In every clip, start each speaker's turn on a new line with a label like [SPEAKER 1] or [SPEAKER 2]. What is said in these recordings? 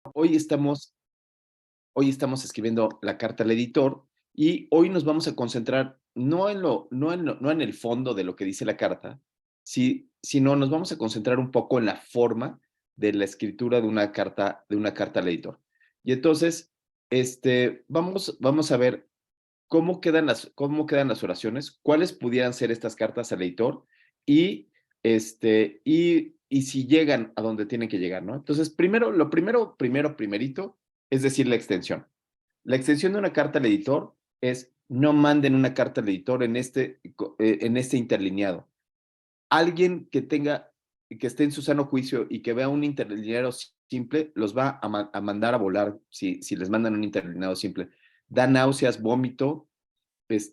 [SPEAKER 1] Hoy estamos, hoy estamos escribiendo la carta al editor y hoy nos vamos a concentrar no en el fondo de lo que dice la carta, sino nos vamos a concentrar un poco en la forma de la escritura de una carta al editor. Y entonces, vamos a ver cómo quedan las oraciones, cuáles pudieran ser estas cartas al editor y, y si llegan a donde tienen que llegar, ¿no? Entonces, primerito, es decir, la extensión. La extensión de una carta al editor es no manden una carta al editor en este interlineado. Alguien que esté en su sano juicio y que vea un interlineado simple, los va a mandar a volar si les mandan un interlineado simple. Da náuseas, vómito,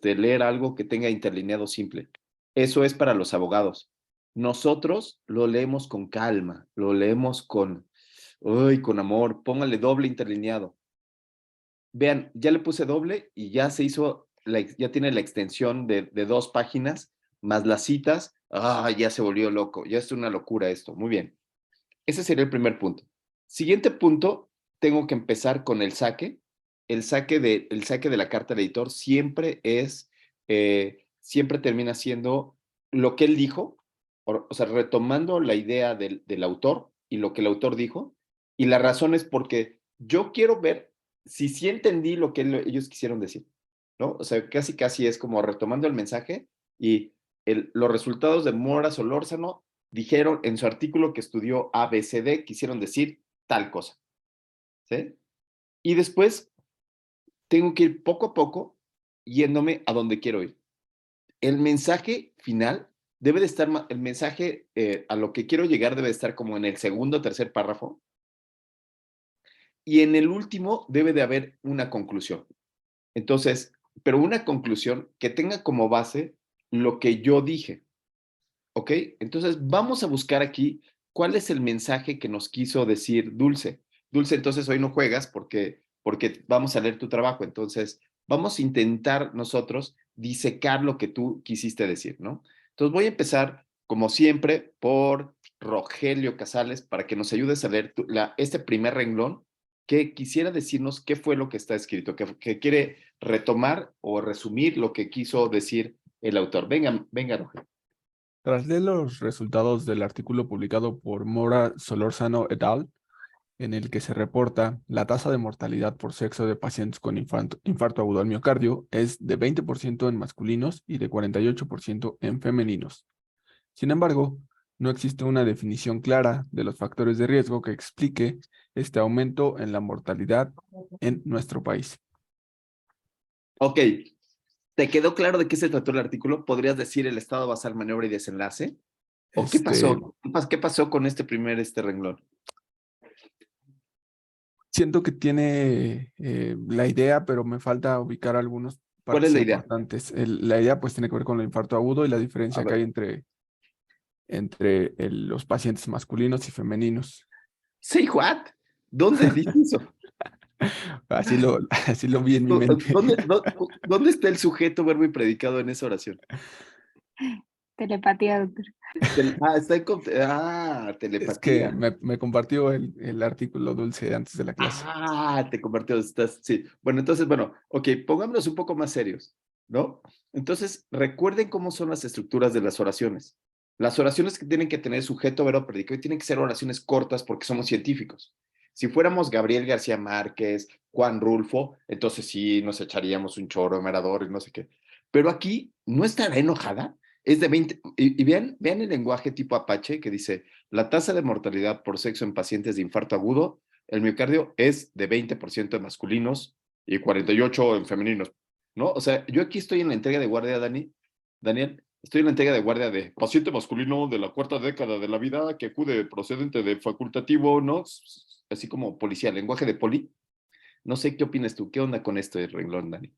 [SPEAKER 1] leer algo que tenga interlineado simple. Eso es para los abogados. Nosotros lo leemos con calma, lo leemos con amor. Póngale doble interlineado. Vean, ya le puse doble y ya se hizo, ya tiene la extensión de 2 páginas, más las citas. Ya se volvió loco, ya es una locura esto. Muy bien. Ese sería el primer punto. Siguiente punto, tengo que empezar con el saque. El saque de la carta del editor siempre termina siendo lo que él dijo, o sea, retomando la idea del autor y lo que el autor dijo. Y la razón es porque yo quiero ver si sí entendí lo que ellos quisieron decir, ¿no? O sea, casi casi es como retomando el mensaje y los resultados de Mora Solórzano dijeron en su artículo que estudió ABCD, quisieron decir tal cosa, ¿sí? Y después tengo que ir poco a poco yéndome a donde quiero ir. El mensaje final debe de estar, el mensaje a lo que quiero llegar debe de estar como en el segundo o tercer párrafo, y en el último debe de haber una conclusión. Entonces, pero una conclusión que tenga como base lo que yo dije. ¿Ok? Entonces, vamos a buscar aquí cuál es el mensaje que nos quiso decir Dulce. Dulce, entonces hoy no juegas porque vamos a leer tu trabajo. Entonces, vamos a intentar nosotros disecar lo que tú quisiste decir, ¿no? Entonces, voy a empezar, como siempre, por Rogelio Casales para que nos ayudes a leer este primer renglón que quisiera decirnos qué fue lo que está escrito, que quiere retomar o resumir lo que quiso decir el autor. Venga, venga, Rogelio.
[SPEAKER 2] Tras leer los resultados del artículo publicado por Mora Solórzano et al., en el que se reporta la tasa de mortalidad por sexo de pacientes con infarto agudo al miocardio es de 20% en masculinos y de 48% en femeninos. Sin embargo, no existe una definición clara de los factores de riesgo que explique este aumento en la mortalidad en nuestro país.
[SPEAKER 1] Ok, ¿te quedó claro de qué se trató el artículo? ¿Podrías decir el estado basal, maniobra y desenlace? ¿O qué
[SPEAKER 2] Este,
[SPEAKER 1] pasó? ¿Qué pasó con este renglón?
[SPEAKER 2] Siento que tiene la idea, pero me falta ubicar algunas
[SPEAKER 1] ¿Cuál es
[SPEAKER 2] partes
[SPEAKER 1] la idea?
[SPEAKER 2] importantes. La idea pues tiene que ver con el infarto agudo y la
[SPEAKER 1] A
[SPEAKER 2] diferencia que
[SPEAKER 1] ver,
[SPEAKER 2] hay entre los pacientes masculinos y femeninos.
[SPEAKER 1] say what? ¿Dónde dice eso?
[SPEAKER 2] Así lo vi en mi mente.
[SPEAKER 1] ¿Dónde está el sujeto, verbo y predicado en esa oración?
[SPEAKER 3] Telepatía, doctor.
[SPEAKER 1] Está
[SPEAKER 2] Es que
[SPEAKER 1] telepatía.
[SPEAKER 2] me compartió el artículo Dulce antes de la clase.
[SPEAKER 1] Te convirtió, sí. Bueno, entonces, bueno, ok, pongámonos un poco más serios, ¿no? Entonces, recuerden cómo son las estructuras de las oraciones. Las oraciones que tienen que tener sujeto, verbo, predicado, y tienen que ser oraciones cortas porque somos científicos. Si fuéramos Gabriel García Márquez, Juan Rulfo, entonces sí nos echaríamos un choro emerador y no sé qué. Pero aquí no estará enojada, es de 20, y vean el lenguaje tipo Apache que dice, la tasa de mortalidad por sexo en pacientes de infarto agudo el miocardio es de 20% en masculinos y 48% en femeninos, ¿no? O sea, yo aquí estoy en la entrega de guardia, Daniel, estoy en la entrega de guardia de paciente masculino de la cuarta década de la vida que acude procedente de facultativo, ¿no? Así como policía, lenguaje de poli. No sé qué opinas tú, ¿qué onda con este renglón, Dani?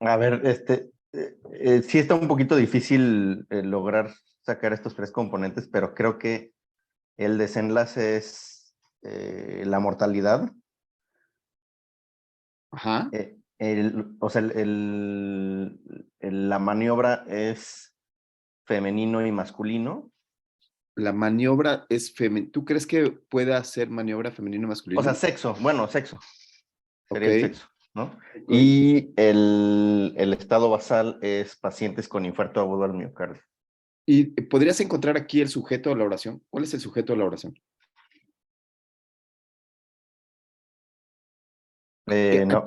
[SPEAKER 4] A ver, sí está un poquito difícil lograr sacar estos tres componentes, pero creo que el desenlace es la mortalidad.
[SPEAKER 1] Ajá,
[SPEAKER 4] O sea, la maniobra es femenino y masculino.
[SPEAKER 1] La maniobra es femenina. ¿Tú crees que pueda hacer maniobra femenino
[SPEAKER 4] O
[SPEAKER 1] masculino?
[SPEAKER 4] sea, sexo, bueno, sexo. Sería el
[SPEAKER 1] Ok,
[SPEAKER 4] sexo, ¿no?
[SPEAKER 1] ok.
[SPEAKER 4] Y el estado basal es pacientes con infarto agudo al miocardio.
[SPEAKER 1] ¿Y podrías encontrar aquí el sujeto de la oración? ¿Cuál es el sujeto de la oración?
[SPEAKER 4] No,
[SPEAKER 1] ¿A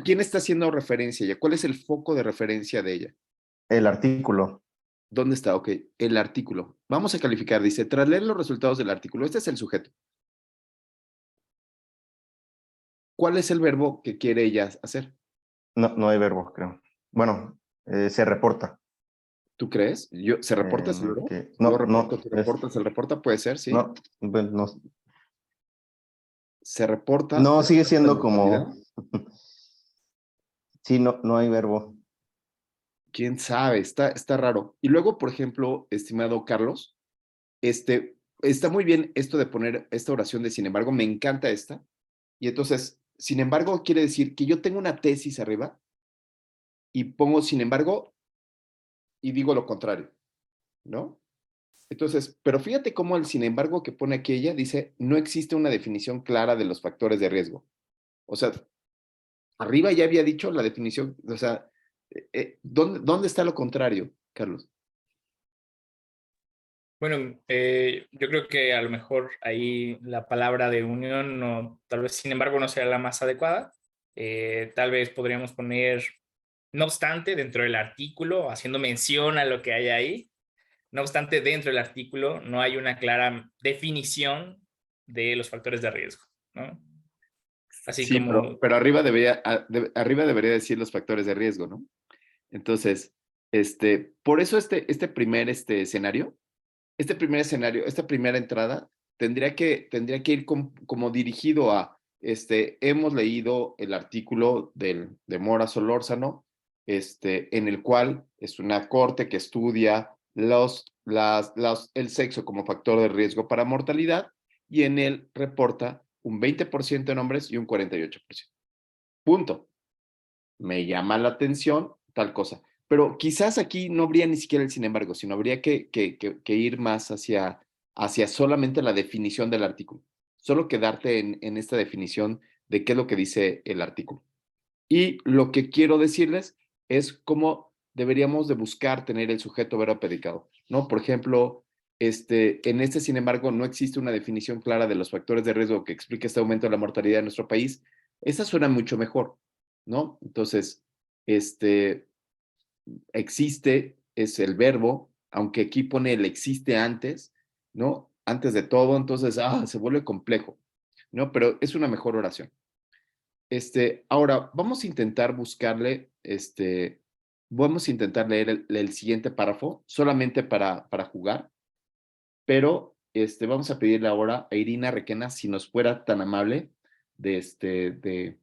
[SPEAKER 1] quién está haciendo referencia ella? ¿Cuál es el foco de referencia de ella?
[SPEAKER 4] el artículo.
[SPEAKER 1] ¿Dónde está? Ok, el artículo. Vamos a calificar. Dice, tras leer los resultados del artículo, este es el sujeto. ¿Cuál es el verbo que quiere ella hacer?
[SPEAKER 4] No hay verbo, creo. Bueno, se reporta.
[SPEAKER 1] ¿Tú crees? ¿Se reporta ese verbo? Yo
[SPEAKER 4] No,
[SPEAKER 1] reporto,
[SPEAKER 4] no,
[SPEAKER 1] tú reportas, se reporta, puede ser, sí.
[SPEAKER 4] no, pues, no,
[SPEAKER 1] Se reporta
[SPEAKER 4] no,
[SPEAKER 1] la
[SPEAKER 4] sigue
[SPEAKER 1] tasa de
[SPEAKER 4] siendo
[SPEAKER 1] mortalidad.
[SPEAKER 4] como, sí, no hay verbo.
[SPEAKER 1] ¿Quién sabe? Está raro. Y luego, por ejemplo, estimado Carlos, está muy bien esto de poner esta oración de sin embargo, me encanta esta. Y entonces, sin embargo, quiere decir que yo tengo una tesis arriba y pongo sin embargo y digo lo contrario, ¿no? Entonces, pero fíjate cómo el sin embargo que pone aquí ella dice, no existe una definición clara de los factores de riesgo. O sea, arriba ya había dicho la definición, o sea, ¿dónde está lo contrario, Carlos?
[SPEAKER 3] Bueno, yo creo que a lo mejor ahí la palabra de unión no, tal vez sin embargo no sea la más adecuada. Tal vez podríamos poner, no obstante, dentro del artículo, haciendo mención a lo que hay ahí. No obstante, dentro del artículo no hay una clara definición de los factores de riesgo, ¿no? Así
[SPEAKER 1] Sí,
[SPEAKER 3] como,
[SPEAKER 1] pero arriba debería decir los factores de riesgo, ¿no? Entonces, por eso este primer escenario, esta primera entrada, tendría que ir como dirigido a, hemos leído el artículo de Mora Solórzano, en el cual es una corte que estudia el sexo como factor de riesgo para mortalidad y en él reporta un 20% en hombres y un 48%. Punto. Me llama la atención tal cosa. Pero quizás aquí no habría ni siquiera el sin embargo, sino habría que ir más hacia solamente la definición del artículo. Solo quedarte en esta definición de qué es lo que dice el artículo. Y lo que quiero decirles es cómo deberíamos de buscar tener el sujeto verbo predicado, ¿no? Por ejemplo, en sin embargo, no existe una definición clara de los factores de riesgo que explique este aumento de la mortalidad en nuestro país. Esa suena mucho mejor, ¿no? Entonces, existe es el verbo, aunque aquí pone el existe antes, ¿no? Antes de todo, entonces, se vuelve complejo, ¿no? Pero es una mejor oración. Ahora, vamos a intentar buscarle, vamos a intentar leer el siguiente párrafo, solamente para jugar, pero vamos a pedirle ahora a Irina Requena si nos fuera tan amable de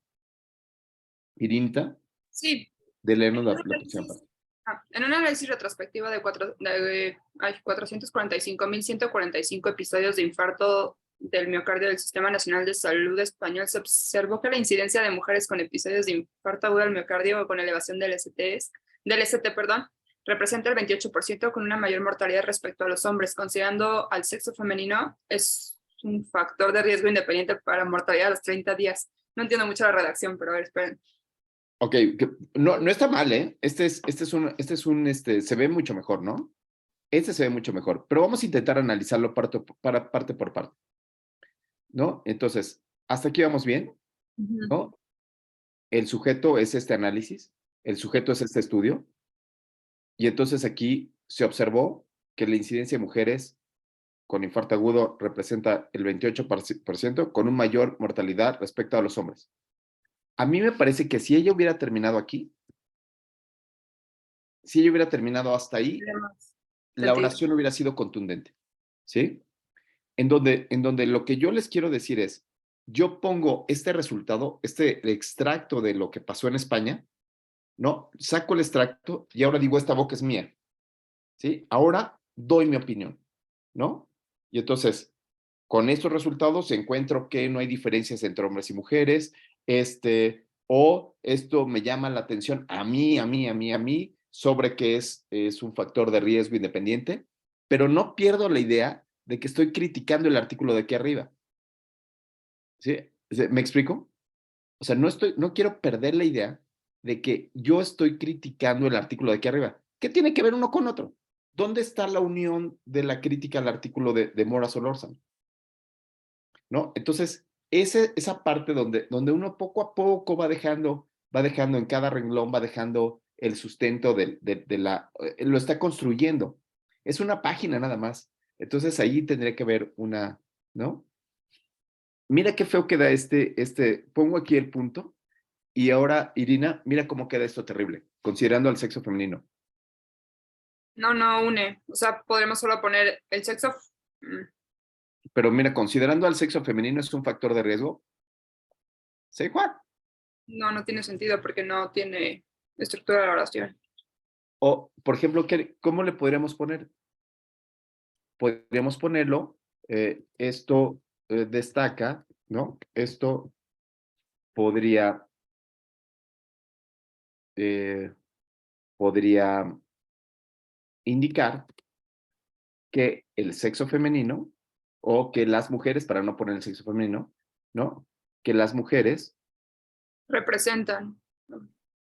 [SPEAKER 1] Irinta,
[SPEAKER 5] Sí,
[SPEAKER 1] de leernos
[SPEAKER 5] en un
[SPEAKER 1] la próxima
[SPEAKER 5] análisis,
[SPEAKER 1] parte.
[SPEAKER 5] en un análisis retrospectivo de 445.145 episodios de infarto del miocardio del Sistema Nacional de Salud Español, se observó que la incidencia de mujeres con episodios de infarto agudo al miocardio o con elevación del ST, perdón, representa el 28% con una mayor mortalidad respecto a los hombres. Considerando al sexo femenino, es un factor de riesgo independiente para mortalidad a los 30 días. No entiendo mucho la redacción, pero a ver, esperen.
[SPEAKER 1] Ok, no está mal, ¿eh? Se ve mucho mejor, ¿no? Este se ve mucho mejor, pero vamos a intentar analizarlo parte por parte, ¿no? Entonces, hasta aquí vamos bien, ¿no? El sujeto es este análisis, el sujeto es este estudio, y entonces aquí se observó que la incidencia de mujeres con infarto agudo representa el 28% con una mayor mortalidad respecto a los hombres. A mí me parece que si ella hubiera terminado aquí, si ella hubiera terminado hasta ahí, la oración hubiera sido contundente, ¿sí? En donde lo que yo les quiero decir es, yo pongo este resultado, este extracto de lo que pasó en España, ¿no? Saco el extracto y ahora digo, esta boca es mía, ¿sí? Ahora doy mi opinión, ¿no? Y entonces, con estos resultados encuentro que no hay diferencias entre hombres y mujeres, o esto me llama la atención a mí, sobre que es un factor de riesgo independiente, pero no pierdo la idea de que estoy criticando el artículo de aquí arriba. ¿Sí? ¿Me explico? O sea, no quiero perder la idea de que yo estoy criticando el artículo de aquí arriba. ¿Qué tiene que ver uno con otro? ¿Dónde está la unión de la crítica al artículo de Mora Solórzano? ¿No? Entonces, esa parte donde uno poco a poco va dejando en cada renglón, va dejando el sustento lo está construyendo. Es una página nada más. Entonces ahí tendría que haber una, ¿no? Mira qué feo queda pongo aquí el punto, y ahora, Irina, mira cómo queda esto terrible, considerando al sexo femenino.
[SPEAKER 5] No une. O sea, podremos solo poner el sexo.
[SPEAKER 1] Pero mira, considerando al sexo femenino es un factor de riesgo. ¿Sí, Juan?
[SPEAKER 5] No tiene sentido porque no tiene estructura de la oración.
[SPEAKER 1] O, por ejemplo, ¿cómo le podríamos poner? Podríamos ponerlo, esto destaca, ¿no? Esto podría indicar que el sexo femenino, o que las mujeres, para no poner el sexo femenino, ¿no? Que las mujeres
[SPEAKER 5] Representan.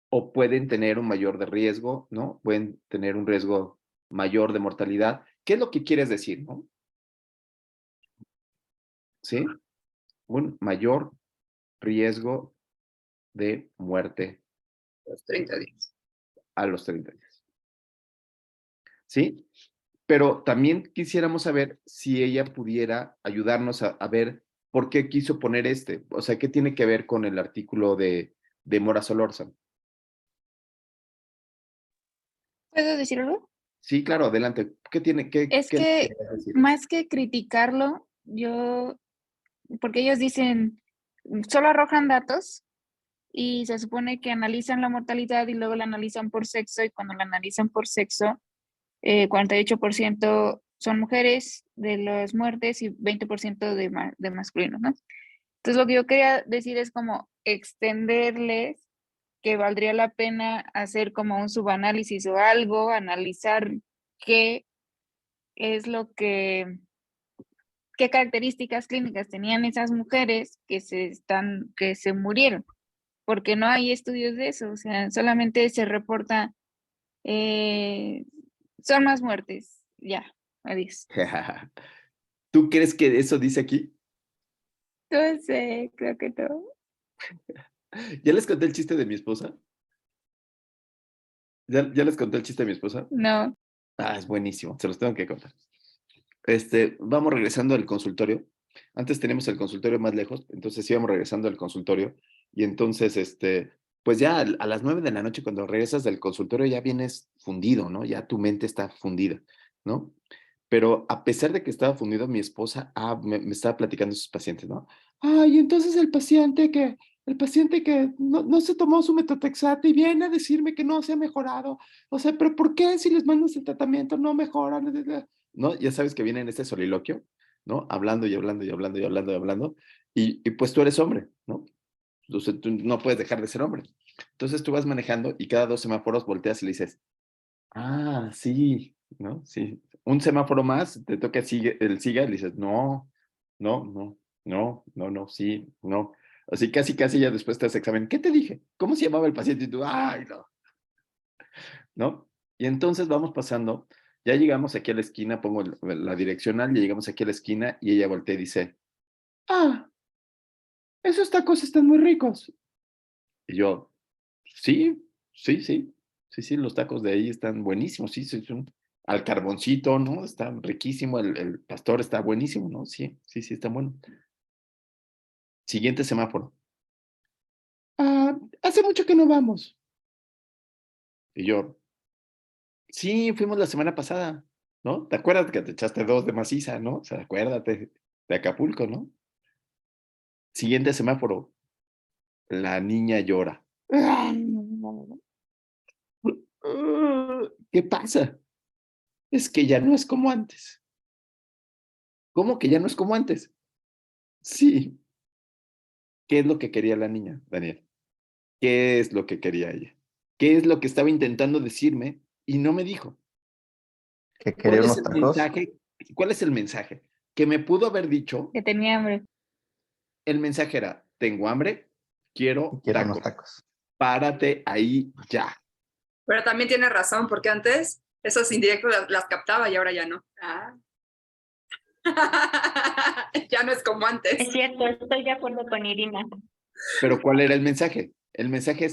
[SPEAKER 1] o pueden tener un mayor de riesgo, ¿no? Pueden tener un riesgo mayor de mortalidad. ¿Qué es lo que quieres decir, no? ¿Sí? Un mayor riesgo de muerte
[SPEAKER 5] Los 30 días.
[SPEAKER 1] a los 30 días. ¿Sí? Pero también quisiéramos saber si ella pudiera ayudarnos a ver por qué quiso poner o sea, qué tiene que ver con el artículo de Mora Solórzano.
[SPEAKER 6] ¿Puedo decir algo?
[SPEAKER 1] Sí, claro, adelante. ¿Qué tiene
[SPEAKER 6] Es
[SPEAKER 1] qué
[SPEAKER 6] que
[SPEAKER 1] querías decir?
[SPEAKER 6] más que criticarlo, porque ellos dicen, solo arrojan datos y se supone que analizan la mortalidad y luego la analizan por sexo, y cuando la analizan por sexo, 48% son mujeres de las muertes y 20% de masculinos, ¿no? Entonces lo que yo quería decir es como extenderles que valdría la pena hacer como un subanálisis o algo, analizar qué es qué características clínicas tenían esas mujeres que se murieron, porque no hay estudios de eso, o sea, solamente se reporta, son más muertes, ya, adiós.
[SPEAKER 1] ¿Tú crees que eso dice aquí?
[SPEAKER 6] No sé, creo que no.
[SPEAKER 1] ¿Ya les conté el chiste de mi esposa? ¿Ya les conté el chiste de mi esposa?
[SPEAKER 6] No.
[SPEAKER 1] Ah, es buenísimo, se los tengo que contar. Vamos regresando al consultorio. Antes teníamos el consultorio más lejos, entonces íbamos regresando al consultorio, y entonces, pues ya a las 9 de la noche, cuando regresas del consultorio, ya vienes fundido, ¿no? Ya tu mente está fundida, ¿no? Pero a pesar de que estaba fundido, mi esposa me estaba platicando de sus pacientes, ¿no? Ay, entonces el paciente que no se tomó su metotrexate y viene a decirme que no se ha mejorado. O sea, pero ¿por qué si les mandas el tratamiento no mejoran? ¿No? Ya sabes que viene en este soliloquio, ¿no? Hablando y hablando y hablando y hablando y hablando. Y pues tú eres hombre, ¿no? Entonces tú no puedes dejar de ser hombre. Entonces tú vas manejando y cada 2 semáforos volteas y le dices, ah, sí, ¿no? Sí. Un semáforo más, te toca el siga y le dices, no, sí, no. Así casi ya después te haces examen. ¿Qué te dije? ¿Cómo se llamaba el paciente? Y tú, ay, no. ¿No? Y entonces vamos pasando, ya llegamos aquí a la esquina, pongo la direccional, ya llegamos aquí a la esquina y ella voltea y dice, ah, esos tacos están muy ricos. Y yo, sí, los tacos de ahí están buenísimos, sí, son al carboncito, ¿no? Está riquísimo, el pastor está buenísimo, ¿no? Sí, está bueno. Siguiente semáforo. Ah, hace mucho que no vamos. Y yo, sí, fuimos la semana pasada, ¿no? ¿Te acuerdas que te echaste 2 de maciza, ¿no? O sea, acuérdate de Acapulco, ¿no? Siguiente semáforo. La niña llora. ¿Qué pasa? Es que ya no es como antes. ¿Cómo que ya no es como antes? Sí. ¿Qué es lo que quería la niña, Daniel? ¿Qué es lo que quería ella? ¿Qué es lo que estaba intentando decirme y no me dijo?
[SPEAKER 4] Que quería
[SPEAKER 1] ¿Cuál es
[SPEAKER 4] unos
[SPEAKER 1] el
[SPEAKER 4] tacos.
[SPEAKER 1] mensaje? ¿Cuál es el mensaje? Que me pudo haber dicho,
[SPEAKER 6] Que tenía hambre.
[SPEAKER 1] el mensaje era, tengo hambre, quiero
[SPEAKER 4] Quiero
[SPEAKER 1] tacos.
[SPEAKER 4] unos tacos.
[SPEAKER 1] Párate ahí ya.
[SPEAKER 5] Pero también tiene razón, porque antes esos indirectos las captaba y ahora ya no. Ah. Ya no es como antes.
[SPEAKER 7] Es cierto, estoy de acuerdo con Irina.
[SPEAKER 1] Pero ¿cuál era el mensaje? El mensaje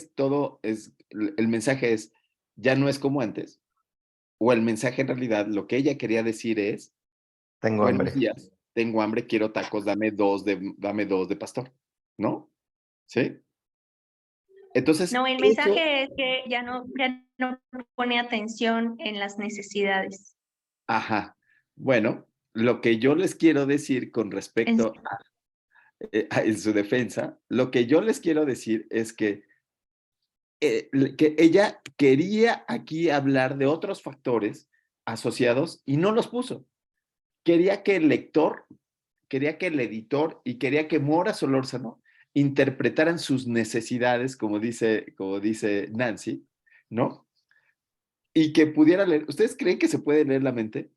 [SPEAKER 1] el mensaje es, ya no es como antes. O el mensaje en realidad, lo que ella quería decir es,
[SPEAKER 4] Tengo
[SPEAKER 1] buenos
[SPEAKER 4] hambre.
[SPEAKER 1] días, tengo hambre, quiero tacos, dame dos de pastor, ¿no? ¿Sí? Entonces,
[SPEAKER 7] No, el
[SPEAKER 1] eso,
[SPEAKER 7] mensaje es que ya no pone atención en las necesidades.
[SPEAKER 1] ajá. Bueno, lo que yo les quiero decir con respecto en su defensa, lo que yo les quiero decir es que ella quería aquí hablar de otros factores asociados y no los puso. Quería que el lector, quería que el editor y quería que Mora Solórzano interpretaran sus necesidades, como dice Nancy, ¿no? Y que pudiera leer. ¿Ustedes creen que se puede leer la mente?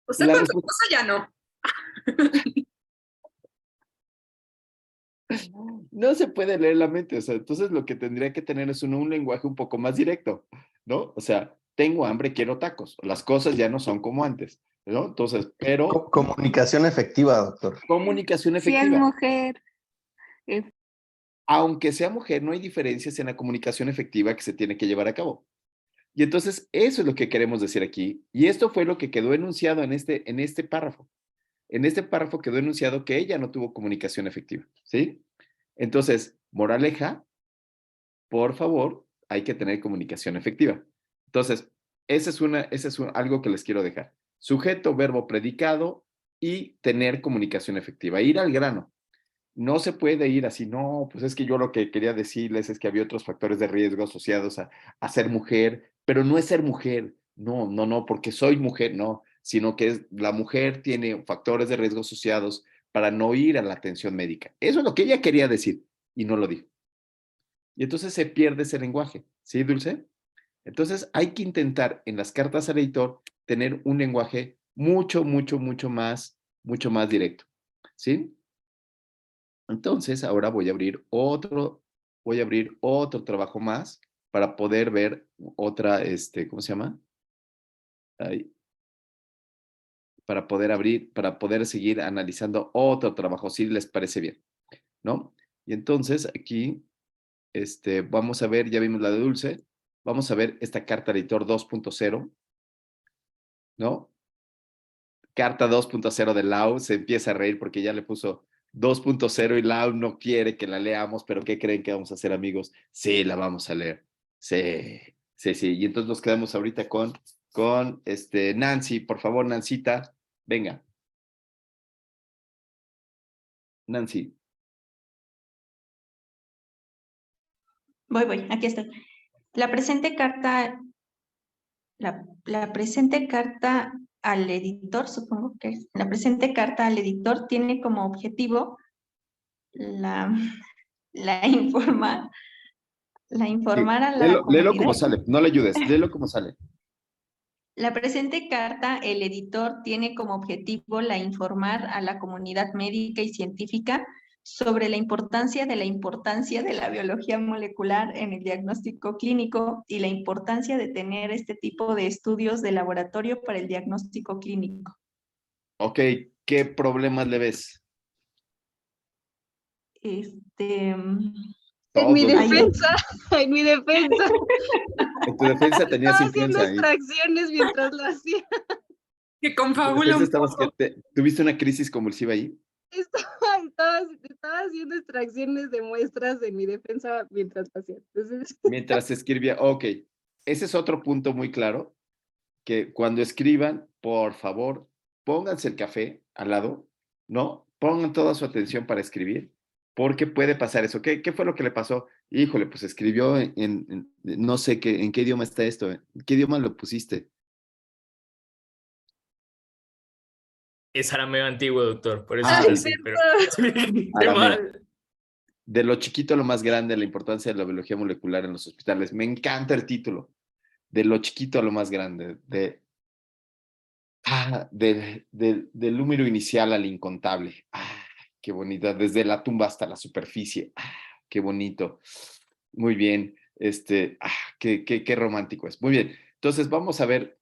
[SPEAKER 5] Usted
[SPEAKER 1] La
[SPEAKER 5] con su
[SPEAKER 1] respuesta,
[SPEAKER 5] esposa ya no.
[SPEAKER 1] no se puede leer la mente, o sea, entonces lo que tendría que tener es un lenguaje un poco más directo, ¿no? O sea, tengo hambre, quiero tacos, las cosas ya no son como antes, ¿no? Entonces, pero
[SPEAKER 4] Comunicación efectiva, doctor.
[SPEAKER 1] comunicación
[SPEAKER 6] Si es
[SPEAKER 1] efectiva.
[SPEAKER 6] mujer,
[SPEAKER 1] Aunque sea mujer, no hay diferencias en la comunicación efectiva que se tiene que llevar a cabo. Y entonces, eso es lo que queremos decir aquí, y esto fue lo que quedó enunciado en este párrafo. En este párrafo quedó enunciado que ella no tuvo comunicación efectiva, ¿sí? Entonces, moraleja, por favor, hay que tener comunicación efectiva. Entonces, algo que les quiero dejar. Sujeto, verbo, predicado y tener comunicación efectiva. Ir al grano. No se puede ir así, no, pues es que yo lo que quería decirles es que había otros factores de riesgo asociados a ser mujer, pero no es ser mujer, no, porque soy mujer, no, sino que la mujer tiene factores de riesgo asociados para no ir a la atención médica. Eso es lo que ella quería decir y no lo dijo. Y entonces se pierde ese lenguaje, ¿sí, Dulce? Entonces hay que intentar en las cartas al editor tener un lenguaje mucho más directo, ¿sí? Entonces ahora voy a abrir otro trabajo más para poder ver otra, ¿cómo se llama? Ahí, para poder seguir analizando otro trabajo, si les parece bien, ¿no? Y entonces aquí, vamos a ver, ya vimos la de Dulce, vamos a ver esta carta editor 2.0, ¿no? Carta 2.0 de Lau, se empieza a reír porque ya le puso 2.0 y Lau no quiere que la leamos, pero ¿qué creen que vamos a hacer, amigos? Sí, la vamos a leer. Sí, sí, sí. Y entonces nos quedamos ahorita con Nancy. Por favor, Nancita, venga. Nancy.
[SPEAKER 7] Voy, aquí estoy. La presente carta al editor, supongo que es, la presente carta al editor tiene como objetivo informar a la
[SPEAKER 1] Léelo como
[SPEAKER 7] comunidad.
[SPEAKER 1] sale, no le ayudes, léelo como sale.
[SPEAKER 7] La presente carta, el editor tiene como objetivo informar a la comunidad médica y científica sobre la importancia de la biología molecular en el diagnóstico clínico y la importancia de tener este tipo de estudios de laboratorio para el diagnóstico clínico.
[SPEAKER 1] Ok, ¿qué problemas le ves?
[SPEAKER 8] En mi
[SPEAKER 1] Todos.
[SPEAKER 8] defensa, en mi defensa.
[SPEAKER 1] En tu defensa tenías
[SPEAKER 8] Estaba haciendo
[SPEAKER 1] influencia ahí.
[SPEAKER 8] extracciones mientras lo hacía.
[SPEAKER 5] Que
[SPEAKER 1] En tu
[SPEAKER 5] confabula
[SPEAKER 1] defensa
[SPEAKER 5] un poco.
[SPEAKER 1] ¿Tuviste una crisis convulsiva ahí?
[SPEAKER 8] Estaba haciendo extracciones de muestras en mi defensa mientras lo hacía. Entonces,
[SPEAKER 1] Mientras escribía, ok. Ese es otro punto muy claro, que cuando escriban, por favor, pónganse el café al lado, ¿no? Pongan toda su atención para escribir, porque puede pasar eso. ¿Qué fue lo que le pasó? Híjole, pues escribió no sé en qué idioma está esto, ¿en qué idioma lo pusiste?
[SPEAKER 3] Es arameo antiguo, doctor, por eso
[SPEAKER 1] Ah,
[SPEAKER 3] está así, pero qué
[SPEAKER 1] arameo.
[SPEAKER 3] mal.
[SPEAKER 1] De lo chiquito a lo más grande, la importancia de la biología molecular en los hospitales. Me encanta el título. de lo chiquito a lo más grande, del número inicial al incontable. Qué bonita, desde la tumba hasta la superficie. Qué bonito. Muy bien, qué romántico es. Muy bien, entonces vamos a ver,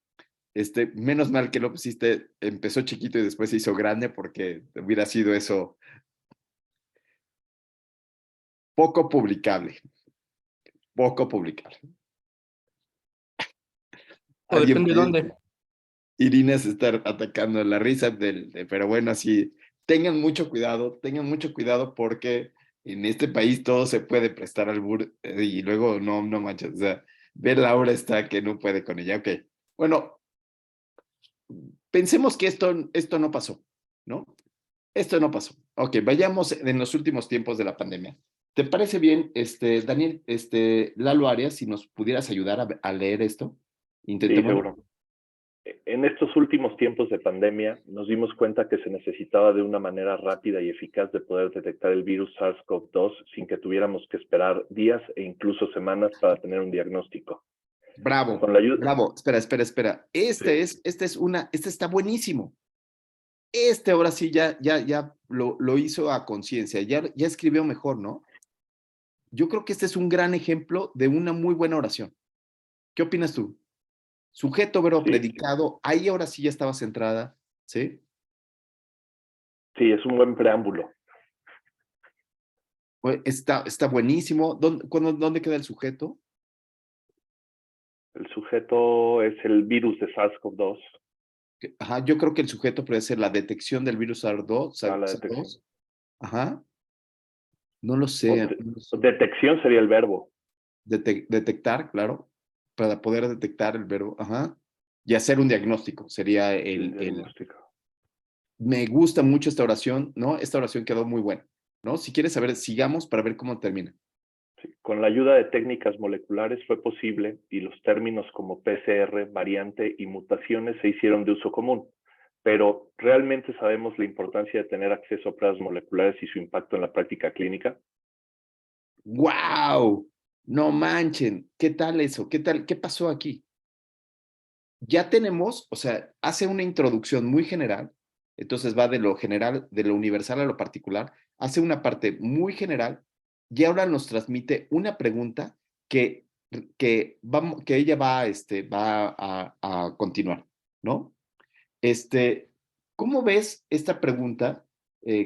[SPEAKER 1] menos mal que lo pusiste, empezó chiquito y después se hizo grande porque hubiera sido eso poco publicable.
[SPEAKER 9] O
[SPEAKER 1] Alguien
[SPEAKER 9] depende de
[SPEAKER 1] puede
[SPEAKER 9] dónde.
[SPEAKER 1] Irina se está atacando la risa, pero bueno, así, tengan mucho cuidado porque en este país todo se puede prestar al albur y luego no manches, o sea, ve Laura está que no puede con ella, ok. Bueno, pensemos que esto no pasó, ¿no? Esto no pasó. Ok, vayamos en los últimos tiempos de la pandemia. ¿Te parece bien, Daniel, Lalo Arias, si nos pudieras ayudar a leer esto?
[SPEAKER 10] Sí,
[SPEAKER 1] Intentemos.
[SPEAKER 10] seguro. En estos últimos tiempos de pandemia, nos dimos cuenta que se necesitaba de una manera rápida y eficaz de poder detectar el virus SARS-CoV-2 sin que tuviéramos que esperar días e incluso semanas para tener un diagnóstico.
[SPEAKER 1] Bravo,
[SPEAKER 10] Con la ayuda...
[SPEAKER 1] bravo. Espera. Este está buenísimo. Ahora sí ya lo hizo a conciencia, ya escribió mejor, ¿no? Yo creo que este es un gran ejemplo de una muy buena oración. ¿Qué opinas tú? Sujeto, verbo, predicado, ahí ahora sí ya estaba centrada, ¿sí?
[SPEAKER 10] Sí, es un buen preámbulo.
[SPEAKER 1] Está buenísimo. ¿Dónde queda el sujeto?
[SPEAKER 10] El sujeto es el virus de SARS-CoV-2.
[SPEAKER 1] Ajá, yo creo que el sujeto puede ser la detección del virus SARS-2.
[SPEAKER 10] La detección.
[SPEAKER 1] Ajá. No lo sé.
[SPEAKER 10] Detección sería el verbo.
[SPEAKER 1] Detectar, claro, para poder detectar el verbo, ajá, y hacer un diagnóstico, sería el
[SPEAKER 10] diagnóstico.
[SPEAKER 1] Me gusta mucho esta oración, ¿no? Esta oración quedó muy buena, ¿no? Si quieres saber, sigamos para ver cómo termina.
[SPEAKER 10] Sí. Con la ayuda de técnicas moleculares fue posible y los términos como PCR, variante y mutaciones se hicieron de uso común. Pero, ¿realmente sabemos la importancia de tener acceso a pruebas moleculares y su impacto en la práctica clínica?
[SPEAKER 1] ¡Wow! No manchen, ¿qué tal eso? ¿Qué tal? ¿Qué pasó aquí? Ya tenemos, o sea, hace una introducción muy general, entonces va de lo general, de lo universal a lo particular, hace una parte muy general y ahora nos transmite una pregunta que ella va a continuar, ¿no? ¿Cómo ves esta pregunta,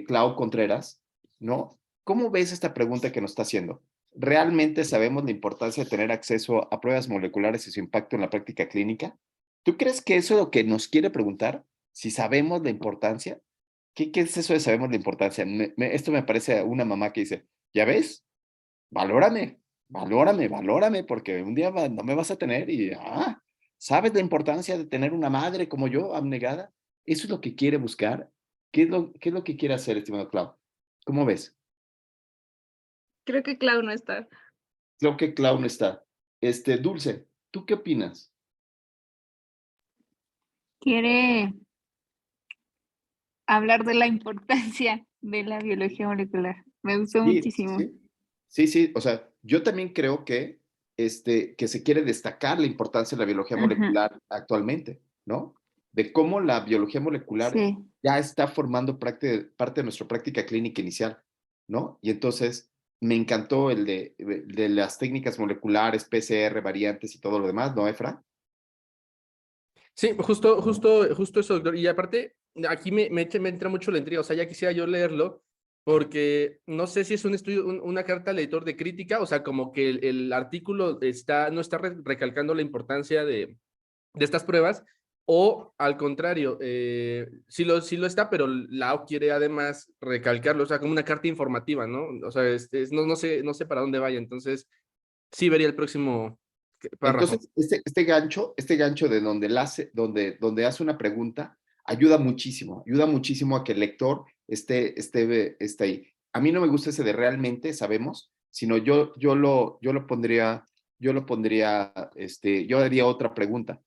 [SPEAKER 1] Clau Contreras, ¿no? ¿Cómo ves esta pregunta que nos está haciendo? ¿Realmente sabemos la importancia de tener acceso a pruebas moleculares y su impacto en la práctica clínica? ¿Tú crees que eso es lo que nos quiere preguntar? Si sabemos la importancia. ¿Qué es eso de sabemos la importancia? Esto me parece a una mamá que dice, ¿ya ves? Valórame, porque un día no me vas a tener y, ¿sabes la importancia de tener una madre como yo, abnegada? ¿Eso es lo que quiere buscar? ¿Qué es lo que quiere hacer, estimado Clau? ¿Cómo ves?
[SPEAKER 8] Creo que Clau no está.
[SPEAKER 1] Creo que Clau no está. Dulce, ¿tú qué opinas?
[SPEAKER 6] Quiere hablar de la importancia de la biología molecular. Me gustó muchísimo.
[SPEAKER 1] Sí, o sea, yo también creo que se quiere destacar la importancia de la biología molecular actualmente, ¿no? De cómo la biología molecular ya está formando parte de nuestra práctica clínica inicial, ¿no? Y entonces me encantó el de las técnicas moleculares, PCR, variantes y todo lo demás, ¿no, Efra?
[SPEAKER 9] Sí, justo eso, doctor. Y aparte, aquí me entra mucho la intriga, o sea, ya quisiera yo leerlo, porque no sé si es un estudio, una carta al editor de crítica, o sea, como que el artículo no está recalcando la importancia de estas pruebas, o al contrario, sí lo está, pero la O quiere además recalcarlo, o sea, como una carta informativa, ¿no? O sea, no sé para dónde vaya, entonces sí vería el próximo párrafo.
[SPEAKER 1] Entonces, este gancho de donde hace una pregunta, ayuda muchísimo a que el lector esté ahí. A mí no me gusta ese de realmente sabemos, sino yo lo pondría, yo haría otra pregunta.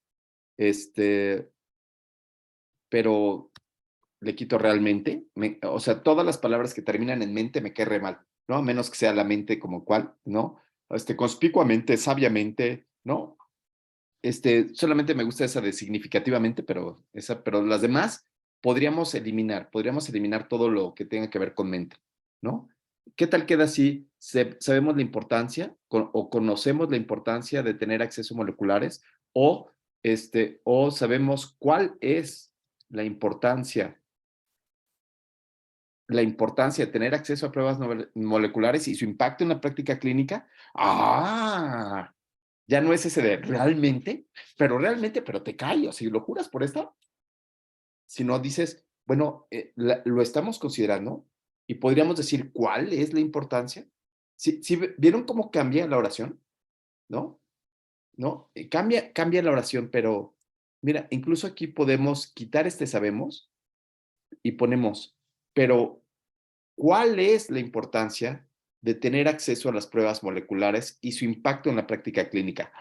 [SPEAKER 1] Pero le quito realmente, o sea, todas las palabras que terminan en mente me cae re mal, ¿no? A menos que sea la mente como cual, ¿no? Conspicuamente, sabiamente, ¿no? solamente me gusta esa de significativamente, pero las demás podríamos eliminar todo lo que tenga que ver con mente, ¿no? ¿Qué tal queda si sabemos la importancia o conocemos la importancia de tener acceso a moleculares o sabemos cuál es la importancia de tener acceso a pruebas moleculares y su impacto en la práctica clínica? ¡Ah! Ya no es ese de realmente, pero te callo, si lo juras por esto, si no dices, bueno, lo estamos considerando y podríamos decir cuál es la importancia. ¿Sí, vieron cómo cambia la oración? ¿No? ¿No? Cambia la oración, pero mira, incluso aquí podemos quitar sabemos y ponemos, pero ¿cuál es la importancia de tener acceso a las pruebas moleculares y su impacto en la práctica clínica?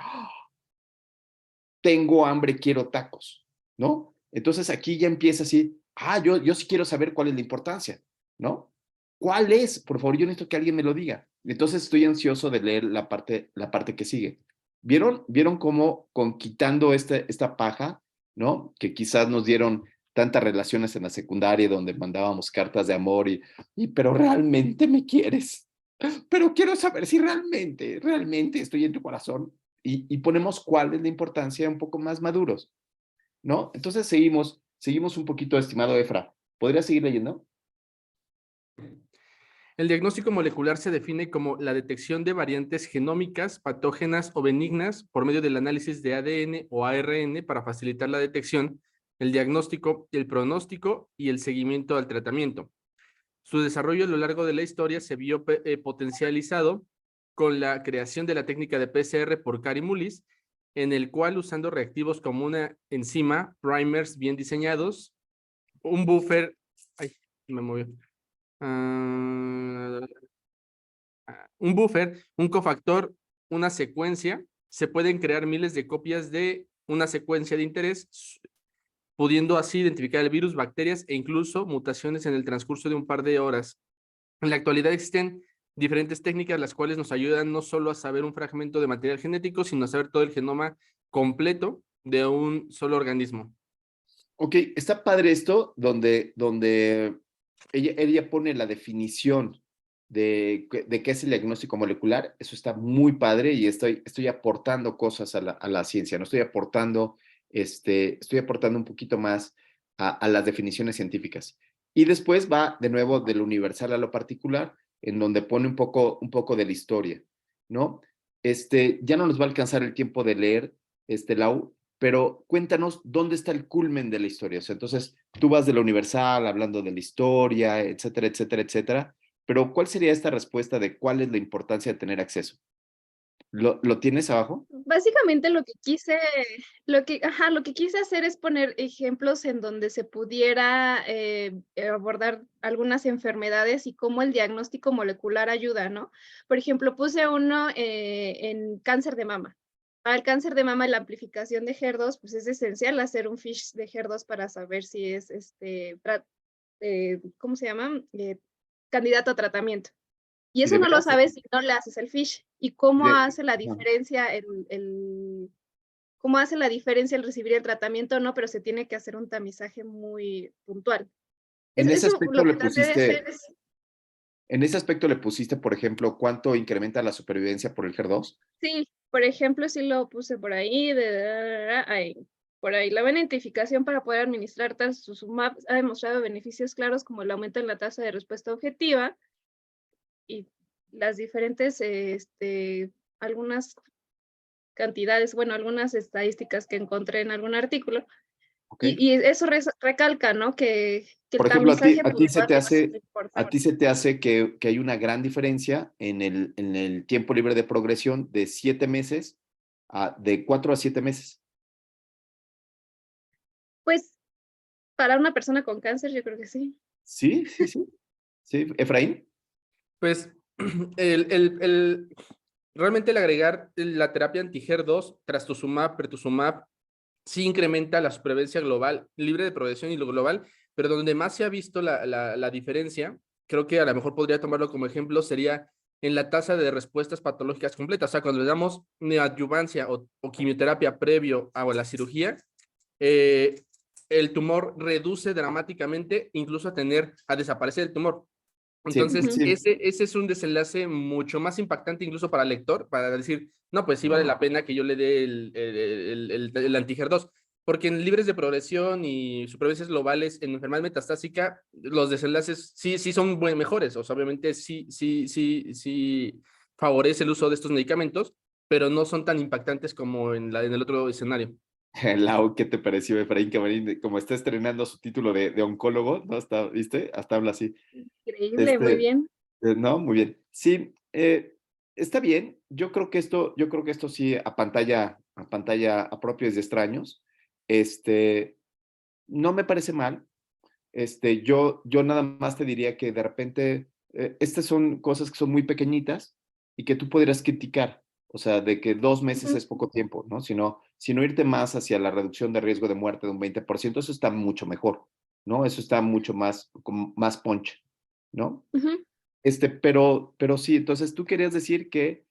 [SPEAKER 1] Tengo hambre, quiero tacos, ¿no? Entonces aquí ya empieza así, yo sí quiero saber cuál es la importancia, ¿no? ¿Cuál es? Por favor, yo necesito que alguien me lo diga. Entonces estoy ansioso de leer la parte que sigue. ¿Vieron cómo quitando esta paja, ¿no? Que quizás nos dieron tantas relaciones en la secundaria donde mandábamos cartas de amor pero realmente me quieres, pero quiero saber si realmente estoy en tu corazón. Y ponemos cuál es la importancia un poco más maduros, ¿no? Entonces seguimos un poquito, estimado Efra. ¿Podrías seguir leyendo?
[SPEAKER 9] El diagnóstico molecular se define como la detección de variantes genómicas, patógenas o benignas por medio del análisis de ADN o ARN para facilitar la detección, el diagnóstico, el pronóstico y el seguimiento al tratamiento. Su desarrollo a lo largo de la historia se vio potencializado con la creación de la técnica de PCR por Kary Mullis, en el cual, usando reactivos como una enzima, primers bien diseñados, un buffer, un cofactor, una secuencia, se pueden crear miles de copias de una secuencia de interés, pudiendo así identificar el virus, bacterias e incluso mutaciones en el transcurso de un par de horas. En la actualidad existen diferentes técnicas las cuales nos ayudan no solo a saber un fragmento de material genético, sino a saber todo el genoma completo de un solo organismo.
[SPEAKER 1] Ok, está padre esto donde ella pone la definición de qué es el diagnóstico molecular. Eso está muy padre y estoy aportando cosas a la ciencia, no estoy aportando, estoy aportando un poquito más a las definiciones científicas. Y después va de nuevo de lo universal a lo particular, en donde pone un poco de la historia, ¿no? Ya no nos va a alcanzar el tiempo de leer, Lau, pero cuéntanos dónde está el culmen de la historia. O sea, entonces, tú vas de lo universal, hablando de la historia, etcétera, etcétera, etcétera, pero ¿cuál sería esta respuesta de cuál es la importancia de tener acceso? ¿Lo tienes abajo?
[SPEAKER 8] Básicamente lo que quise hacer es poner ejemplos en donde se pudiera abordar algunas enfermedades y cómo el diagnóstico molecular ayuda, ¿no? Por ejemplo, puse uno en cáncer de mama. Para el cáncer de mama, la amplificación de HER2, pues es esencial hacer un FISH de HER2 para saber si es, ¿cómo se llama? Candidato a tratamiento. Y eso no lo sabes si no le haces el FISH. ¿Y cómo hace la diferencia cómo hace la diferencia el recibir el tratamiento o no? Pero se tiene que hacer un tamizaje muy puntual.
[SPEAKER 1] En ese aspecto le pusiste, por ejemplo, ¿cuánto incrementa la supervivencia por el HER2?
[SPEAKER 8] Sí, por ejemplo, sí lo puse por ahí, por ahí. La buena identificación para poder administrar trastuzumab ha demostrado beneficios claros como el aumento en la tasa de respuesta objetiva y las diferentes, algunas cantidades, bueno, algunas estadísticas que encontré en algún artículo. Okay. Y eso recalca, ¿no? Que
[SPEAKER 1] por ejemplo, a ti se te hace que hay una gran diferencia en el tiempo libre de progresión de 7 meses, de 4 a 7 meses.
[SPEAKER 8] Pues, para una persona con cáncer, yo creo que sí.
[SPEAKER 1] Sí. Sí, Efraín.
[SPEAKER 9] Pues, realmente el agregar la terapia anti-HER2, trastuzumab, pertuzumab, sí incrementa la supervivencia global, libre de progresión y lo global, pero donde más se ha visto la diferencia, creo que a lo mejor podría tomarlo como ejemplo, sería en la tasa de respuestas patológicas completas. O sea, cuando le damos neoadyuvancia o quimioterapia previo a la cirugía, el tumor reduce dramáticamente, incluso a desaparecer el tumor.
[SPEAKER 1] Sí,
[SPEAKER 9] Entonces,
[SPEAKER 1] sí.
[SPEAKER 9] ese es un desenlace mucho más impactante incluso para el lector, para decir, no, pues sí vale la pena que yo le dé el anti-HER2, porque en libres de progresión y supervivencias globales en enfermedad metastásica, los desenlaces sí son mejores, o sea, obviamente sí favorece el uso de estos medicamentos, pero no son tan impactantes como en el otro escenario.
[SPEAKER 1] Lau, ¿qué te pareció, Efraín Camarín? Como está estrenando su título de oncólogo, ¿no? Hasta, ¿viste? Hasta habla así.
[SPEAKER 8] Increíble, muy bien.
[SPEAKER 1] No, muy bien. Sí, está bien. Yo creo que esto sí a pantalla a propios y extraños. No me parece mal. Yo nada más te diría que de repente estas son cosas que son muy pequeñitas y que tú podrías criticar. O sea, de que 2 meses
[SPEAKER 8] Ujú.
[SPEAKER 1] es poco tiempo, ¿no? Sino irte más hacia la reducción de riesgo de muerte de un 20%, eso está mucho mejor, ¿no? Eso está mucho más, con más punch, ¿no?
[SPEAKER 8] Ujú.
[SPEAKER 1] Pero sí, entonces tú querías decir que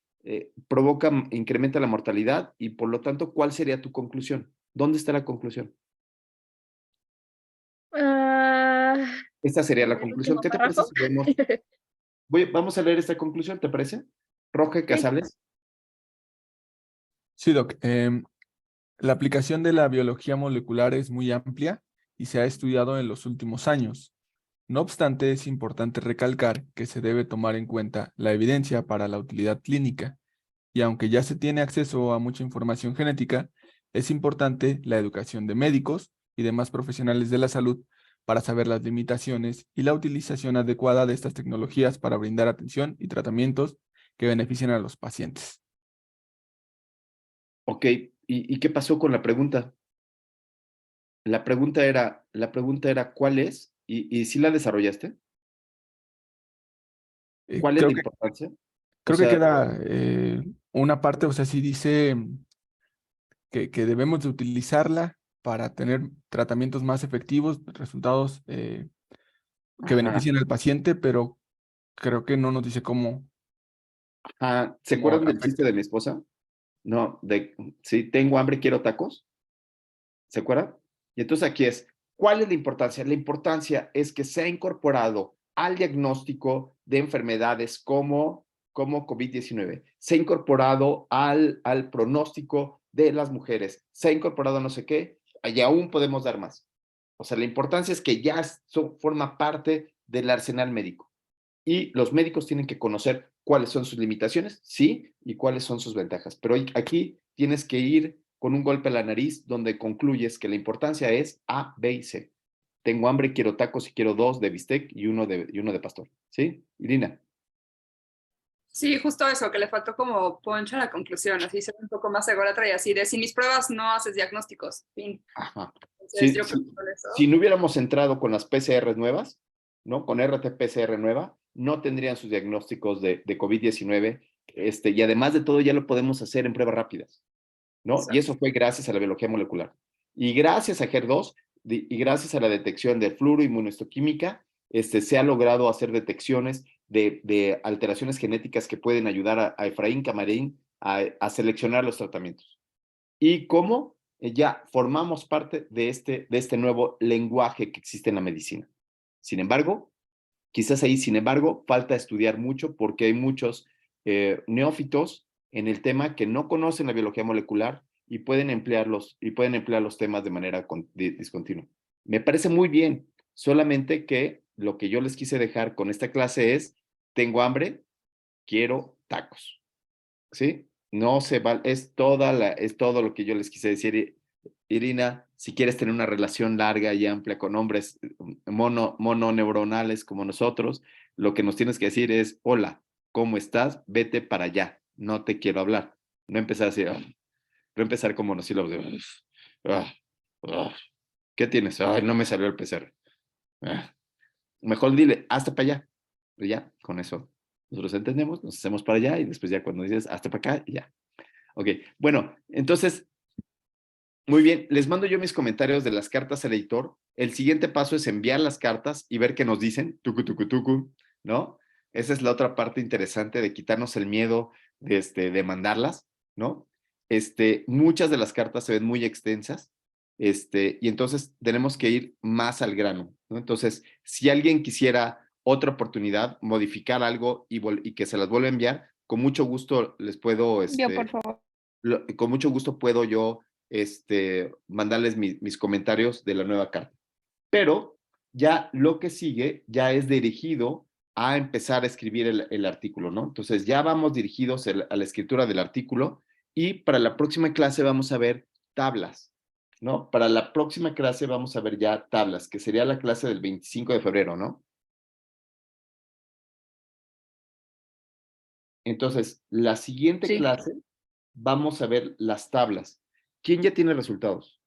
[SPEAKER 1] incrementa la mortalidad y por lo tanto, ¿cuál sería tu conclusión? ¿Dónde está la conclusión?
[SPEAKER 8] Ah,
[SPEAKER 1] Esta sería la
[SPEAKER 8] en el
[SPEAKER 1] conclusión.
[SPEAKER 8] último
[SPEAKER 1] ¿Qué te parece
[SPEAKER 8] párrafo.
[SPEAKER 1] si vemos? Vamos a leer esta conclusión, ¿te parece? Roge
[SPEAKER 8] Sí.
[SPEAKER 1] Casales.
[SPEAKER 2] Sí, Doc. La aplicación de la biología molecular es muy amplia y se ha estudiado en los últimos años. No obstante, es importante recalcar que se debe tomar en cuenta la evidencia para la utilidad clínica, y aunque ya se tiene acceso a mucha información genética, es importante la educación de médicos y demás profesionales de la salud para saber las limitaciones y la utilización adecuada de estas tecnologías para brindar atención y tratamientos que beneficien a los pacientes.
[SPEAKER 1] Ok, ¿y qué pasó con la pregunta? La pregunta era ¿cuál es? ¿Y si la desarrollaste? ¿Cuál es
[SPEAKER 2] Creo
[SPEAKER 1] la
[SPEAKER 2] que,
[SPEAKER 1] importancia? O
[SPEAKER 2] creo que
[SPEAKER 1] sea,
[SPEAKER 2] queda una parte, o sea, sí dice que debemos de utilizarla para tener tratamientos más efectivos, resultados que
[SPEAKER 1] ajá,
[SPEAKER 2] beneficien al paciente, pero creo que no nos dice
[SPEAKER 1] ¿se
[SPEAKER 2] cómo
[SPEAKER 1] acuerdan del chiste
[SPEAKER 2] afecta.
[SPEAKER 1] de mi esposa? No, sí, tengo hambre, quiero tacos. ¿Se acuerdan? Y entonces aquí ¿cuál es la importancia? La importancia es que se ha incorporado al diagnóstico de enfermedades como COVID-19, se ha incorporado al pronóstico de las mujeres, se ha incorporado no sé qué, y aún podemos dar más. O sea, la importancia es que ya forma parte del arsenal médico. Y los médicos tienen que conocer cuáles son sus limitaciones, sí, y cuáles son sus ventajas. Pero aquí tienes que ir con un golpe a la nariz donde concluyes que la importancia es A, B y C. Tengo hambre, quiero tacos y quiero 2 de bistec y uno de pastor. ¿Sí? Irina.
[SPEAKER 5] Sí, justo eso, que le faltó como poncho a la conclusión, así ser un poco más ególatra y así de sin mis pruebas no haces diagnósticos. Fin.
[SPEAKER 1] Ajá.
[SPEAKER 5] Entonces
[SPEAKER 1] Sí,
[SPEAKER 5] yo creo
[SPEAKER 1] sí.
[SPEAKER 5] que con eso.
[SPEAKER 1] Si no hubiéramos entrado con las PCR nuevas, ¿no? Con RT-PCR nueva, no tendrían sus diagnósticos de COVID-19. Y además de todo, ya lo podemos hacer en pruebas rápidas, ¿no? Y
[SPEAKER 5] Exacto.
[SPEAKER 1] eso fue gracias a la biología molecular. Y gracias a HER2 y gracias a la detección de fluoroinmunohistoquímica, se ha logrado hacer detecciones de alteraciones genéticas que pueden ayudar a Efraín Camarín a seleccionar los tratamientos. Y cómo ya formamos parte de este nuevo lenguaje que existe en la medicina. Sin embargo, falta estudiar mucho porque hay muchos neófitos en el tema que no conocen la biología molecular y pueden emplear los temas de manera discontinua. Me parece muy bien, solamente que lo que yo les quise dejar con esta clase es, tengo hambre, quiero tacos, ¿sí? No se vale, es todo lo que yo les quise decir. Irina, si quieres tener una relación larga y amplia con hombres mononeuronales como nosotros, lo que nos tienes que decir es, hola, ¿cómo estás? Vete para allá, no te quiero hablar. No empezar así, no empezar como nos lo de, ¿qué tienes? Ay, no me salió el PCR. Mejor dile, hasta para allá. Y ya, con eso nosotros entendemos, nos hacemos para allá y después ya cuando dices hasta para acá, y ya. Ok, bueno, entonces muy bien, les mando yo mis comentarios de las cartas al editor. El siguiente paso es enviar las cartas y ver qué nos dicen, tucu, tucu, tucu, ¿no? Esa es la otra parte interesante de quitarnos el miedo de mandarlas, ¿no? Muchas de las cartas se ven muy extensas, y entonces tenemos que ir más al grano, ¿no? Entonces, si alguien quisiera otra oportunidad, modificar algo y que se las vuelva a enviar, con mucho gusto les puedo,
[SPEAKER 6] Yo, por favor.
[SPEAKER 1] con mucho gusto puedo yo, mandarles mis comentarios de la nueva carta. Pero ya lo que sigue ya es dirigido a empezar a escribir el artículo, ¿no? Entonces ya vamos dirigidos a la escritura del artículo y para la próxima clase vamos a ver tablas, ¿no? Para la próxima clase vamos a ver ya tablas, que sería la clase del 25 de febrero, ¿no? Entonces, la siguiente
[SPEAKER 6] Sí.
[SPEAKER 1] clase vamos a ver las tablas. ¿Quién ya tiene resultados?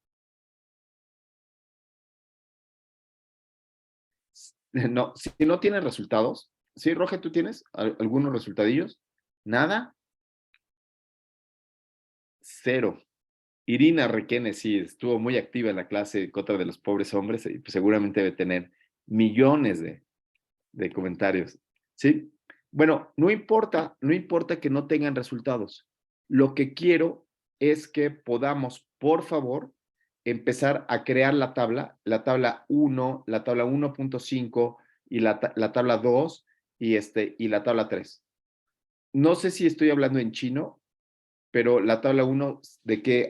[SPEAKER 1] No, si no tienen resultados, ¿sí, Roge, tú tienes algunos resultadillos? ¿Nada? Cero. Irina Requene, sí, estuvo muy activa en la clase contra de los pobres hombres y pues seguramente debe tener millones de comentarios, ¿sí? Bueno, no importa que no tengan resultados. Lo que quiero es que podamos, por favor, empezar a crear la tabla 1, la tabla 1.5 y la tabla 2 y la tabla 3. No sé si estoy hablando en chino, pero la tabla 1,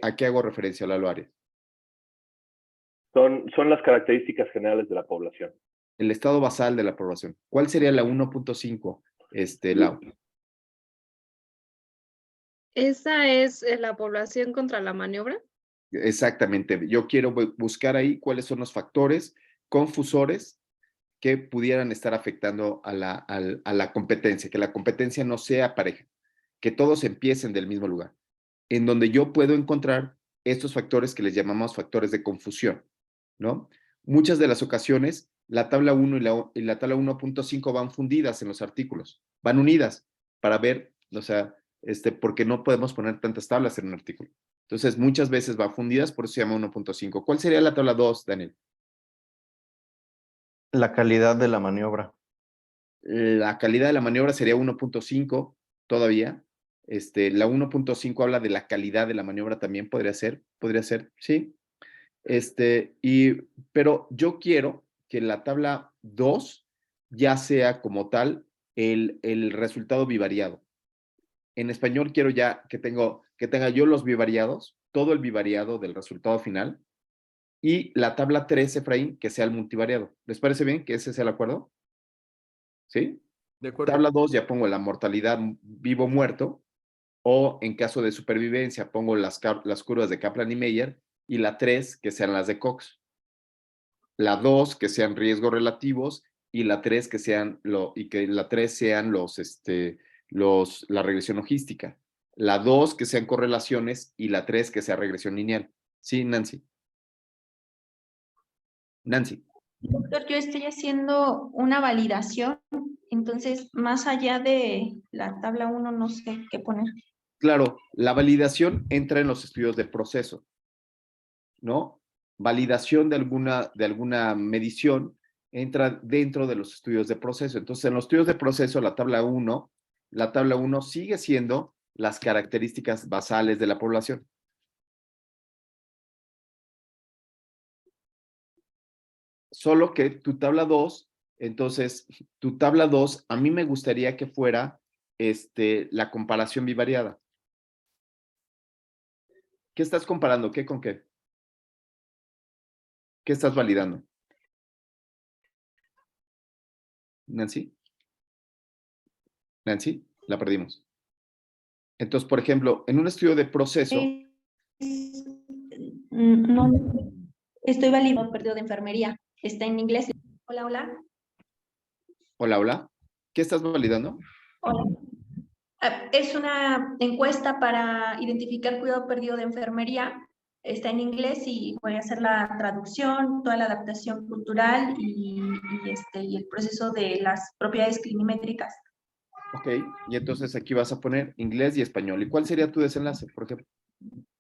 [SPEAKER 1] ¿a qué hago referencia, Lalo Arias?
[SPEAKER 10] Son las características generales de la población.
[SPEAKER 1] El estado basal de la población. ¿Cuál sería la 1.5, Lau?
[SPEAKER 8] ¿Esa es la población contra la maniobra?
[SPEAKER 1] Exactamente. Yo quiero buscar ahí cuáles son los factores confusores que pudieran estar afectando a la competencia, que la competencia no sea pareja, que todos empiecen del mismo lugar, en donde yo puedo encontrar estos factores que les llamamos factores de confusión, ¿no? Muchas de las ocasiones, la tabla 1 y la tabla 1.5 van fundidas en los artículos, van unidas para ver, o sea, porque no podemos poner tantas tablas en un artículo. Entonces, muchas veces va fundidas, por eso se llama 1.5. ¿Cuál sería la tabla 2, Daniel?
[SPEAKER 4] La calidad de la maniobra.
[SPEAKER 1] La calidad de la maniobra sería 1.5 todavía. La 1.5 habla de la calidad de la maniobra también, podría ser, sí. Pero yo quiero que la tabla 2 ya sea como tal el resultado bivariado. En español quiero ya que tenga yo los bivariados, todo el bivariado del resultado final, y la tabla 3, Efraín, que sea el multivariado. ¿Les parece bien que ese sea el acuerdo? ¿Sí?
[SPEAKER 9] De acuerdo.
[SPEAKER 1] Tabla 2 ya pongo la mortalidad vivo-muerto, o en caso de supervivencia pongo las curvas de Kaplan y Meyer, y la 3 que sean las de Cox. La 2 que sean riesgos relativos, y la 3 que sean la regresión logística. La 2 que sean correlaciones y la 3 que sea regresión lineal. ¿Sí, Nancy? Nancy.
[SPEAKER 7] Doctor, yo estoy haciendo una validación, entonces más allá de la tabla 1 no sé qué poner.
[SPEAKER 1] Claro, la validación entra en los estudios de proceso, ¿no? Validación de alguna medición entra dentro de los estudios de proceso. Entonces, en los estudios de proceso, la tabla 1 sigue siendo las características basales de la población. Solo que tu tabla 2, entonces, tu tabla 2, a mí me gustaría que fuera la comparación bivariada. ¿Qué estás comparando? ¿Qué con qué? ¿Qué estás validando? Nancy. Nancy, la perdimos. Entonces, por ejemplo, en un estudio de proceso.
[SPEAKER 7] No, estoy validando perdido de enfermería. Está en inglés. Hola, hola.
[SPEAKER 1] Hola, hola. ¿Qué estás validando?
[SPEAKER 7] Hola. Es una encuesta para identificar cuidado perdido de enfermería. Está en inglés y voy a hacer la traducción, toda la adaptación cultural y el proceso de las propiedades clinimétricas.
[SPEAKER 1] Ok, y entonces aquí vas a poner inglés y español. ¿Y cuál sería tu desenlace, por ejemplo?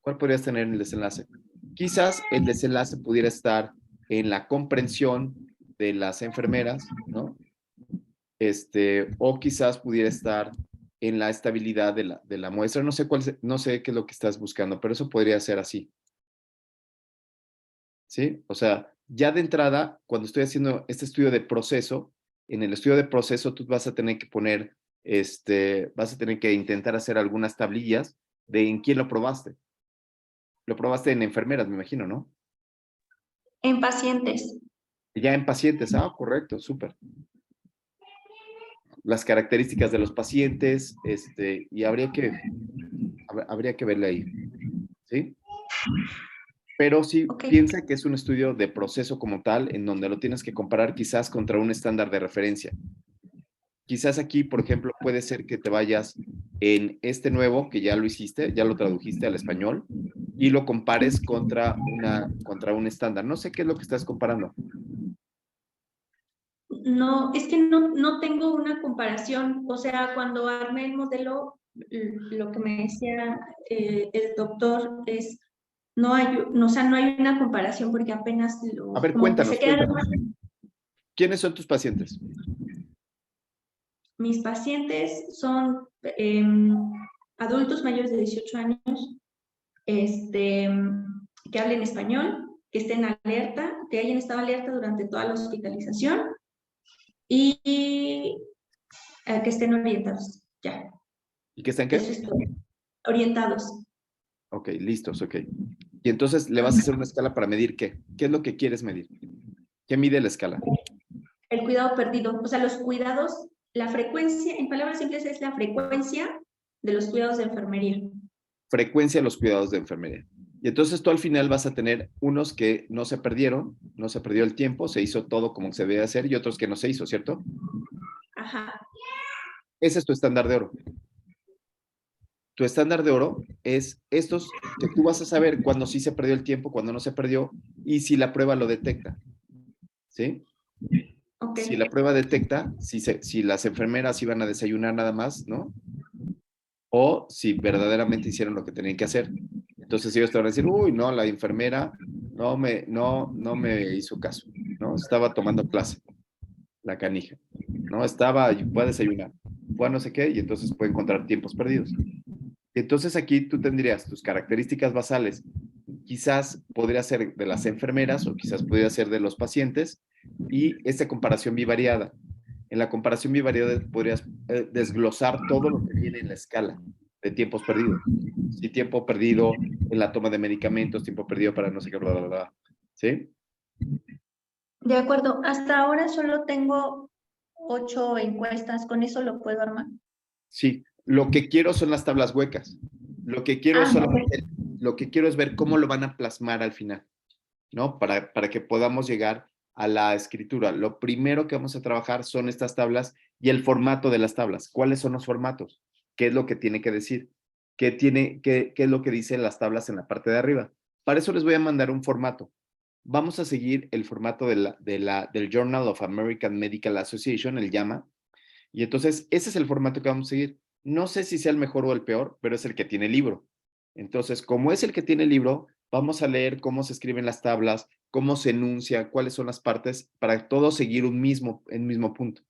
[SPEAKER 1] ¿Cuál podrías tener en el desenlace? Quizás el desenlace pudiera estar en la comprensión de las enfermeras, ¿no? O quizás pudiera estar en la estabilidad de la muestra. No sé no sé qué es lo que estás buscando, pero eso podría ser así. ¿Sí? O sea, ya de entrada, cuando estoy haciendo este estudio de proceso, en el estudio de proceso tú vas a tener que poner, vas a tener que intentar hacer algunas tablillas de en quién lo probaste. Lo probaste en enfermeras, me imagino, ¿no?
[SPEAKER 7] En pacientes.
[SPEAKER 1] Ya en pacientes, correcto, súper. Las características de los pacientes, y habría que verle ahí, ¿sí? Pero sí
[SPEAKER 7] Ok.
[SPEAKER 1] piensa que es un estudio de proceso como tal, en donde lo tienes que comparar quizás contra un estándar de referencia. Quizás aquí, por ejemplo, puede ser que te vayas en este nuevo, que ya lo hiciste, ya lo tradujiste al español, y lo compares contra un estándar. No sé qué es lo que estás comparando.
[SPEAKER 7] No, es que no tengo una comparación. O sea, cuando armé el modelo, lo que me decía el doctor es, no hay una comparación porque apenas
[SPEAKER 1] A ver,
[SPEAKER 7] como que se quedan.
[SPEAKER 1] ¿Quiénes son tus pacientes?
[SPEAKER 7] Mis pacientes son adultos mayores de 18 años, que hablen español, que estén alerta, que hayan estado alerta durante toda la hospitalización y que estén orientados. Ya.
[SPEAKER 1] ¿Y qué están qué?
[SPEAKER 7] Eso es todo. Orientados.
[SPEAKER 1] Ok, listos, ok. Y entonces le vas a hacer una escala para medir qué. ¿Qué es lo que quieres medir? ¿Qué mide la escala?
[SPEAKER 7] El cuidado perdido. O sea, los cuidados, la frecuencia, en palabras simples, es la frecuencia de los cuidados de enfermería.
[SPEAKER 1] Frecuencia de los cuidados de enfermería. Y entonces tú al final vas a tener unos que no se perdieron, no se perdió el tiempo, se hizo todo como se debe hacer, y otros que no se hizo, ¿cierto?
[SPEAKER 7] Ajá.
[SPEAKER 1] Ese es tu estándar de oro. Tu estándar de oro es estos que tú vas a saber cuándo sí se perdió el tiempo, cuándo no se perdió, y si la prueba lo detecta. ¿Sí?
[SPEAKER 7] Okay.
[SPEAKER 1] Si la prueba detecta, si las enfermeras iban a desayunar nada más, ¿no? O si verdaderamente hicieron lo que tenían que hacer. Entonces ellos te van a decir, uy, no, la enfermera no me hizo caso, ¿no? Estaba tomando clase, la canija, ¿no? Fue a desayunar, fue a no sé qué, y entonces puede encontrar tiempos perdidos. Entonces aquí tú tendrías tus características basales, quizás podría ser de las enfermeras o quizás podría ser de los pacientes, y esta comparación bivariada. En la comparación bivariada podrías desglosar todo lo que viene en la escala de tiempos perdidos. Si tiempo perdido en la toma de medicamentos, tiempo perdido para no sé qué, bla, bla, bla. ¿Sí?
[SPEAKER 7] De acuerdo. Hasta ahora solo tengo 8 encuestas. ¿Con eso lo puedo armar?
[SPEAKER 1] Sí. Lo que quiero son las tablas huecas. Lo que quiero es ver cómo lo van a plasmar al final, ¿no? Para que podamos llegar a la escritura. Lo primero que vamos a trabajar son estas tablas y el formato de las tablas. ¿Cuáles son los formatos? ¿Qué es lo que tiene que decir? ¿Qué es lo que dicen las tablas en la parte de arriba? Para eso les voy a mandar un formato. Vamos a seguir el formato del Journal of American Medical Association, el JAMA, y entonces ese es el formato que vamos a seguir. No sé si sea el mejor o el peor, pero es el que tiene el libro. Entonces, como es el que tiene el libro, vamos a leer cómo se escriben las tablas, cómo se enuncia, cuáles son las partes, para todos seguir un mismo punto.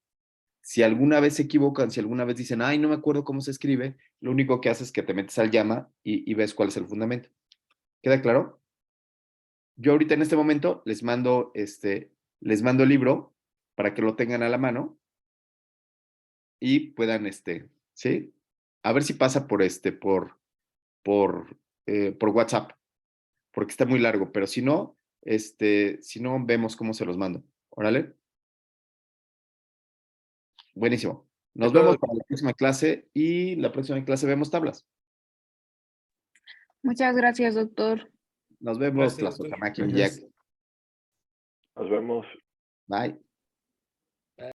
[SPEAKER 1] Si alguna vez se equivocan, si alguna vez dicen, ay, no me acuerdo cómo se escribe, lo único que haces es que te metes al llama y ves cuál es el fundamento. ¿Queda claro? Yo ahorita en este momento les mando el libro para que lo tengan a la mano y puedan, ¿sí? A ver si pasa por WhatsApp, porque está muy largo, pero si no, vemos cómo se los mando. Órale. Buenísimo. Nos vemos para la próxima clase, y la próxima clase vemos tablas.
[SPEAKER 6] Muchas gracias, doctor.
[SPEAKER 1] Nos vemos,
[SPEAKER 3] Gracias, doctor.
[SPEAKER 1] Tlazohcamaki Miyak.
[SPEAKER 10] Nos vemos.
[SPEAKER 1] Bye.